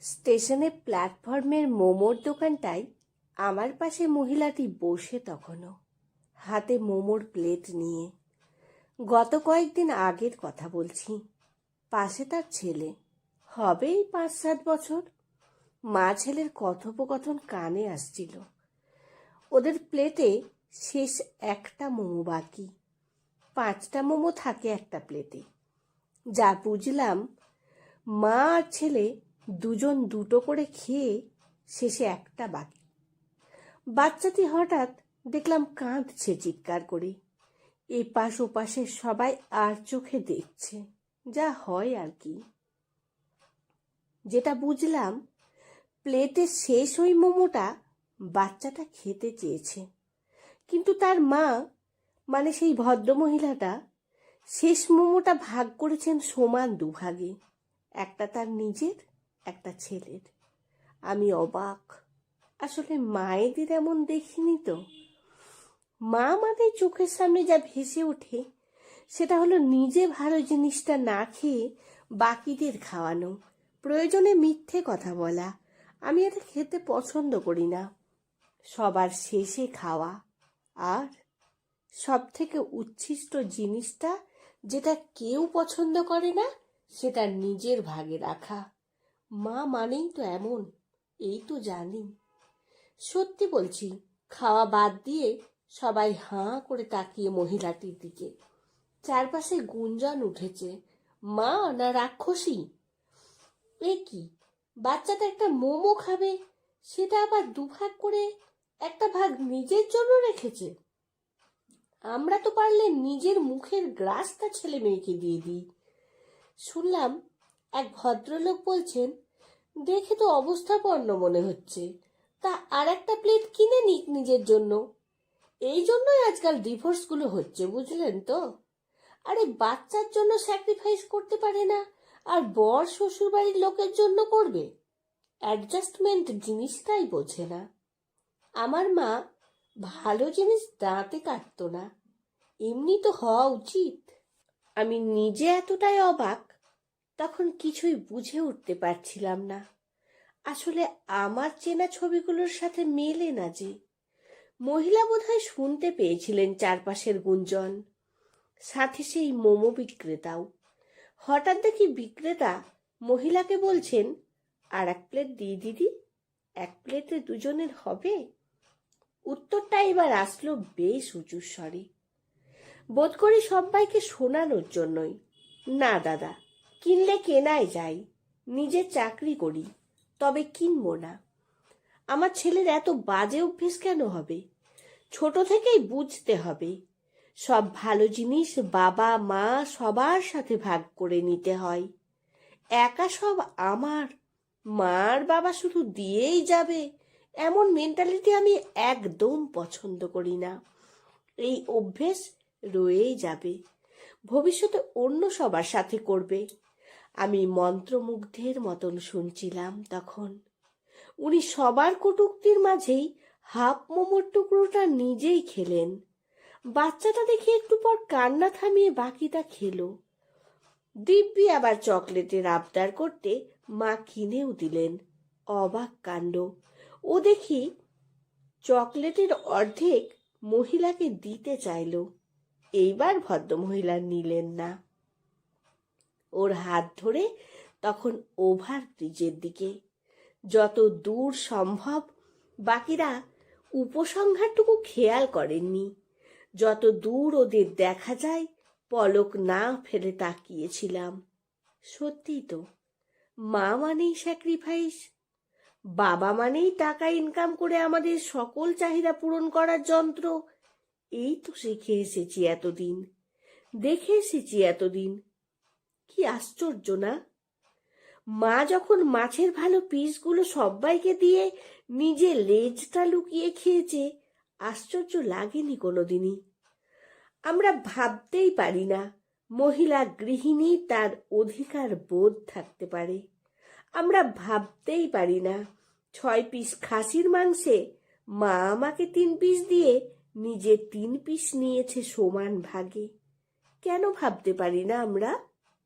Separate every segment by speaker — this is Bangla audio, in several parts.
Speaker 1: স্টেশনে প্ল্যাটফর্মের মোমোর দোকানটায় আমার পাশে মহিলাটি বসে তখনও, হাতে মোমোর প্লেট নিয়ে। গত কয়েকদিন আগের কথা বলছি। পাশে তার ছেলে, হবেই 5-7 বছর। মা ছেলের কথোপকথন কানে আসছিল। ওদের প্লেটে শেষ একটা মোমো বাকি। 5টা মোমো থাকে একটা প্লেটে। যা বুঝলাম, মা আর ছেলে দুজন দুটো করে খেয়ে শেষে একটা বাকি। বাচ্চাটি হঠাৎ দেখলাম কাঁদছে চিৎকার করে। এপাশ ওপাশে সবাই আর চোখে দেখছে, যা হয় আর কি। যেটা বুঝলাম, প্লেটে শেষ ওই মোমোটা বাচ্চাটা খেতে চেয়েছে, কিন্তু তার মা, মানে সেই ভদ্রমহিলাটা, শেষ মোমোটা ভাগ করেছেন সমান দুভাগে, একটা তার নিজের, একটা ছেলের। আমি অবাক। আসলে মায়েদের এমন দেখিনি তো। মা মানে চোখের সামনে যা ভেসে ওঠে সেটা হলো নিজে ভালো জিনিসটা না খেয়ে বাকিদের খাওয়ানো, প্রয়োজনে মিথ্যে কথা বলা। আমি এটা খেতে পছন্দ করি না। সবার শেষে খাওয়া, আর সব থেকে উচ্ছিষ্ট জিনিসটা যেটা কেউ পছন্দ করে না সেটা নিজের ভাগে রাখা। মা মানেই তো এমন, এই তো জানি। সত্যি বলছি, খাওয়া বাদ দিয়ে সবাই হাঁ করে তাকিয়ে মহিলাটির দিকে। চারপাশে গুঞ্জন উঠেছে, মা না রাক্ষসী? এ কি, বাচ্চাটা একটা মোমো খাবে, সেটা আবার দুভাগ করে একটা ভাগ নিজের জন্য রেখেছে। আমরা তো পারলে নিজের মুখের গ্রাসটা ছেলে মেয়েকে দিয়ে দিই। শুনলাম এক ভদ্রলোক বলছেন, দেখে তো অবস্থাপন্ন মনে হচ্ছে, তা আর একটা প্লেট কিনে নিক নিজের জন্য। এই জন্যই আজকাল ডিভোর্সগুলো হচ্ছে, বুঝলেন তো। আরে বাচ্চার জন্য স্যাক্রিফাইস করতে পারে না, আর বর শ্বশুর বাড়ির লোকের জন্য করবে। অ্যাডজাস্টমেন্ট জিনিসটাই বোঝে না। আমার মা ভালো জিনিস দাঁতে কাটত না, এমনি তো হওয়া উচিত। আমি নিজে এতটাই অবাক, তখন কিছুই বুঝে উঠতে পারছিলাম না। আসলে আমার চেনা ছবিগুলোর সাথে মেলে না যে। মহিলা বোধহয় শুনতে পেয়েছিলেন চারপাশের গুঞ্জন, সাথে সেই মোমো বিক্রেতাও। হঠাৎ দেখি বিক্রেতা মহিলাকে বলছেন, আর এক প্লেট দিই দিদি, এক প্লেটে দুজনের হবে। উত্তরটা এবার আসলো বেশ উঁচু স্বরে, বোধ করি সবাইকে শোনানোর জন্যই। না দাদা, কিনলে কেনাই যায়, নিজের চাকরি করি, তবে কিনবো না। আমার ছেলের এত বাজে অভ্যেস কেন হবে? ছোট থেকেই বুঝতে হবে, সব ভালো জিনিস বাবা মা সবার সাথে ভাগ করে নিতে হয়। একা সব আমার, মার বাবা শুধু দিয়েই যাবে, এমন মেন্টালিটি আমি একদম পছন্দ করি না। এই অভ্যেস রয়েই যাবে, ভবিষ্যতে অন্য সবার সাথে করবে। আমি মন্ত্রমুগ্ধের মতন শুনছিলাম তখন। উনি সবার কটূক্তির মাঝেই হাফ মোমোর টুকরোটা নিজেই খেলেন। বাচ্চাটা দেখে একটু পর কান্না থামিয়ে বাকিটা খেলো। দিব্যি আবার চকলেটের আবদার করতে মা কিনেও দিলেন। অবাক কাণ্ড, ও দেখি চকলেটের অর্ধেক মহিলাকে দিতে চাইল। এইবার ভদ্রমহিলা নিলেন না। ওর হাত ধরে তখন ওভার ব্রিজের দিকে, যত দূর সম্ভব। বাকিরা উপসংহারটুকু খেয়াল করেননি। যত দূর ওদের দেখা যায় পলক না ফেলে তাকিয়েছিলাম। সত্যি তো, মা মানেই স্যাক্রিফাইস, বাবা মানেই টাকা ইনকাম করে আমাদের সকল চাহিদা পূরণ করার যন্ত্র। এই তো শিখে এসেছি এতদিন, দেখে এসেছি এতদিন। কি আশ্চর্য না? মা যখন মাছের ভালো পিসগুলো সবাইকে দিয়ে নিজে লেজটা লুকিয়ে খেয়েছে, আশ্চর্য লাগেনি কোনোদিনই। আমরা ভাবতেই পারি না মহিলা গৃহিণী তার অধিকার বোধ থাকতে পারে। আমরা ভাবতেই পারি না 6 পিস খাসির মাংসে মা আমাকে 3 পিস দিয়ে নিজে 3 পিস নিয়েছে সমান ভাগে। কেন ভাবতে পারি না আমরা?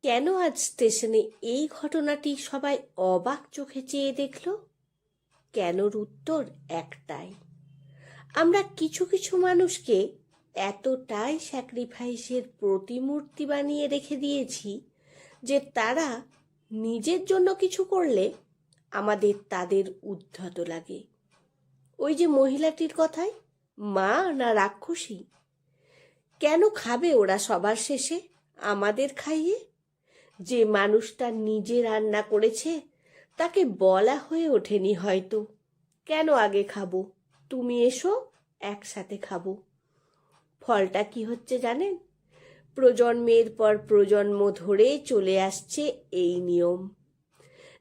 Speaker 1: কেন আজ স্টেশনে এই ঘটনাটি সবাই অবাক চোখে চেয়ে দেখল? কেনর উত্তর একটাই, আমরা কিছু কিছু মানুষকে এতটাই স্যাক্রিফাইসের প্রতিমূর্তি বানিয়ে রেখে দিয়েছি যে তারা নিজের জন্য কিছু করলে আমাদের তাদের উদ্ধত লাগে। ওই যে মহিলাটির কথায়, মা না রাক্ষসী? কেন খাবে ওরা সবার শেষে আমাদের খাইয়ে? যে মানুষটা নিজে রান্না করেছে তাকে বলা হয়ে ওঠেনি হয়তো, কেন আগে খাবো, তুমি এসো একসাথে খাবো। ফলটা কি হচ্ছে জানেন? প্রজন্মের পর প্রজন্ম ধরে চলে আসছে এই নিয়ম।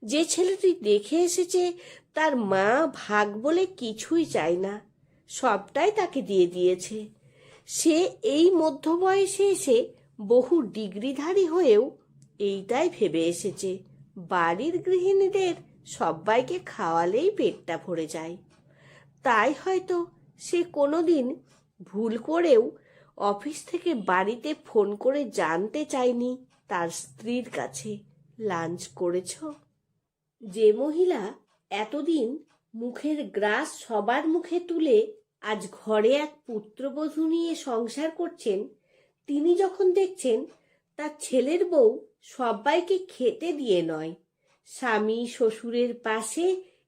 Speaker 1: যে ছেলেটি দেখে এসেছে তার মা ভাগ বলে কিছুই চায় না, সবটাই তাকে দিয়ে দিয়েছে, সে এই মধ্য বয়সে এসে বহু ডিগ্রিধারী হয়েও এইটাই ভেবে এসেছে বাড়ির গৃহিণীদের সবাইকে খাওয়ালেই পেটটা ভরে যায়। তাই হয়তো সে কোনোদিন ভুল করেও অফিস থেকে বাড়িতে ফোন করে জানতে চায়নি তার স্ত্রীর কাছে, লাঞ্চ করেছ? যে মহিলা এতদিন মুখের গ্রাস সবার মুখে তুলে আজ ঘরে এক পুত্রবধূ নিয়ে সংসার করছেন, তিনি যখন দেখছেন তার ছেলের বউ সবাইকে খেতে দিয়ে নয়, স্বামী শ্বশুরের পাশে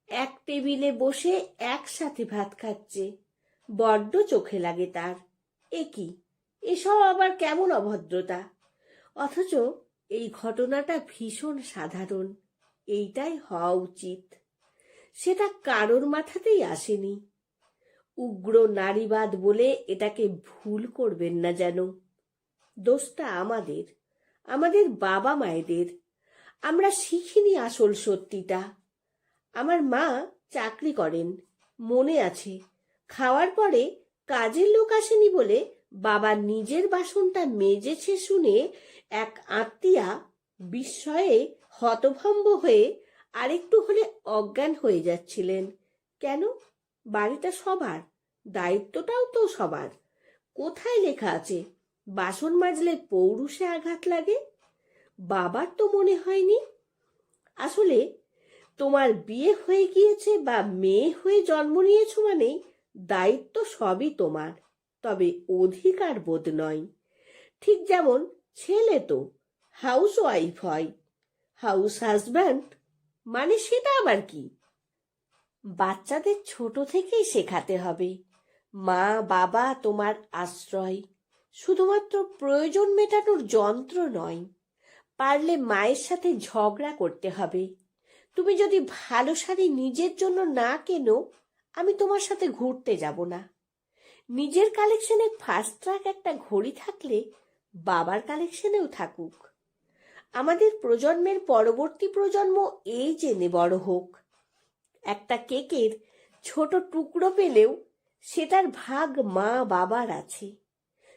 Speaker 1: এক টেবিলে বসে একসাথে ভাত খাচ্ছে, বড্ড চোখে লাগে তার। এ কি, এসব আবার কেমন অভদ্রতা! অথচ এই ঘটনাটা ভীষণ সাধারণ, এইটাই হওয়া উচিত। সেটা কারোর মাথাতেই আসেনি। উগ্র নারীবাদ বলে এটাকে ভুল করবেন না যেন। দোষটা আমাদের, আমাদের বাবা মায়েদের। আমরা শিখিনি আসল সত্যিটা। আমার মা চাকরি করেন, মনে আছে, খাওয়ার পরে কাজের লোক আসেনি বলে বাবা নিজের বাসনটা মেজেছে শুনে এক আত্মীয়া বিস্ময়ে হতভম্ব হয়ে আরেকটু হলে অজ্ঞান হয়ে যাচ্ছিলেন। কেন? বাড়িটা সবার, দায়িত্বটাও তো সবার। কোথায় লেখা আছে বাসন মাজলে পৌরুষে আঘাত লাগে? বাবার তো মনে হয়নি। আসলে তোমার বিয়ে হয়ে গিয়েছে বা মেয়ে হয়ে জন্ম নিয়েছো মানেই দায়িত্ব সবই তোমার, তবে অধিকার বোধ নয়। ঠিক যেমন ছেলে তো হাউস ওয়াইফ হয়, হাউস হাজব্যান্ড মানে সেটা আবার কি? বাচ্চাদের ছোট থেকেই শেখাতে হবে মা বাবা তোমার আশ্রয়, শুধুমাত্র প্রয়োজন মেটানোর যন্ত্র নয়। পারলে মায়ের সাথে ঝগড়া করতে হবে, তুমি যদি ভালো শাড়ি নিজের জন্য না কেনো আমি তোমার সাথে ঘুরতে যাব না। নিজের কালেকশনে ফার্স্ট ট্রাক একটা ঘড়ি থাকলে বাবার কালেকশনেও থাকুক। আমাদের প্রজন্মের পরবর্তী প্রজন্ম এই জেনে বড় হোক, একটা কেকের ছোট টুকরো পেলেও সেটার ভাগ মা বাবার আছে।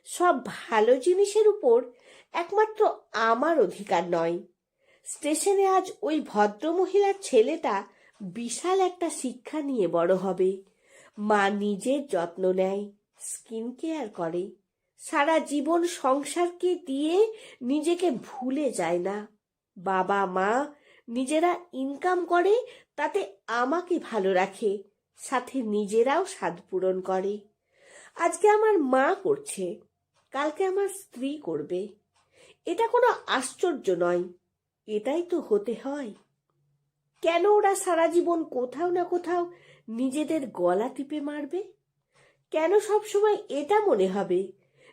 Speaker 1: সব ভালো জিনিসের উপর একমাত্র আমার অধিকার নয়। স্টেশনে আজ ওই ভদ্রমহিলার ছেলেটা বিশাল একটা শিক্ষা নিয়ে বড় হবে। মা নিজের যত্ন নেয়, স্কিন কেয়ার করে, সারা জীবন সংসারকে দিয়ে নিজেকে ভুলে যায় না। বাবা মা নিজেরা ইনকাম করে, তাতে আমাকে ভালো রাখে, সাথে নিজেরাও স্বাদ পূরণ করে। আজকে আমার মা করছে, কালকে আমার স্ত্রী করবে। এটা কোনো আশ্চর্য নয়, এটাই তো হতে হয়। কেন ওরা সারা জীবন কোথাও না কোথাও নিজেদের গলা টিপে মারবে? কেন সবসময় এটা মনে হবে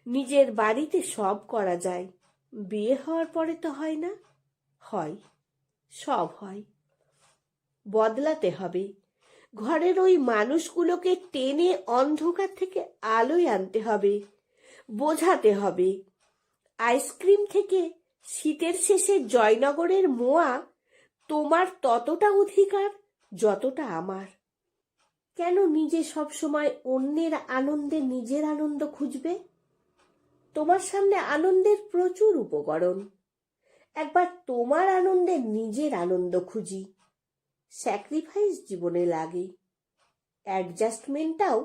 Speaker 1: নিজের বাড়িতে সব করা যায়, বিয়ে হওয়ার পরে তো হয় না? হয়, সব হয়। বদলাতে হবে। ঘরের ওই মানুষগুলোকে টেনে অন্ধকার থেকে আলোয় আনতে হবে, বোঝাতে হবে আইসক্রিম থেকে শীতের শেষে জয়নগরের মোয়া তোমার ততটা অধিকার যতটা আমার। কেন নিজে সব সময় অন্যের আনন্দে নিজের আনন্দ খুঁজবে? তোমার সামনে আনন্দের প্রচুর উপকরণ, একবার তোমার আনন্দে নিজের আনন্দ খুঁজি। স্যাক্রিফাইস জীবনে লাগে, অ্যাডজাস্টমেন্টটাও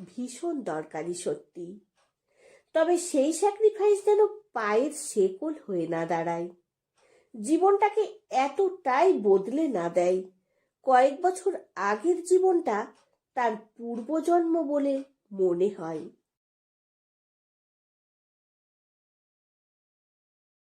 Speaker 1: ভীষণ দরকারি সত্যি। তবে সেই স্যাক্রিফাইস যেন পায়ের শেকল হয়ে না দাঁড়ায়। জীবনটাকে এতটাই বদলে না দেয়। কয়েক বছর আগের জীবনটা তার পূর্বজন্ম বলে মনে হয়।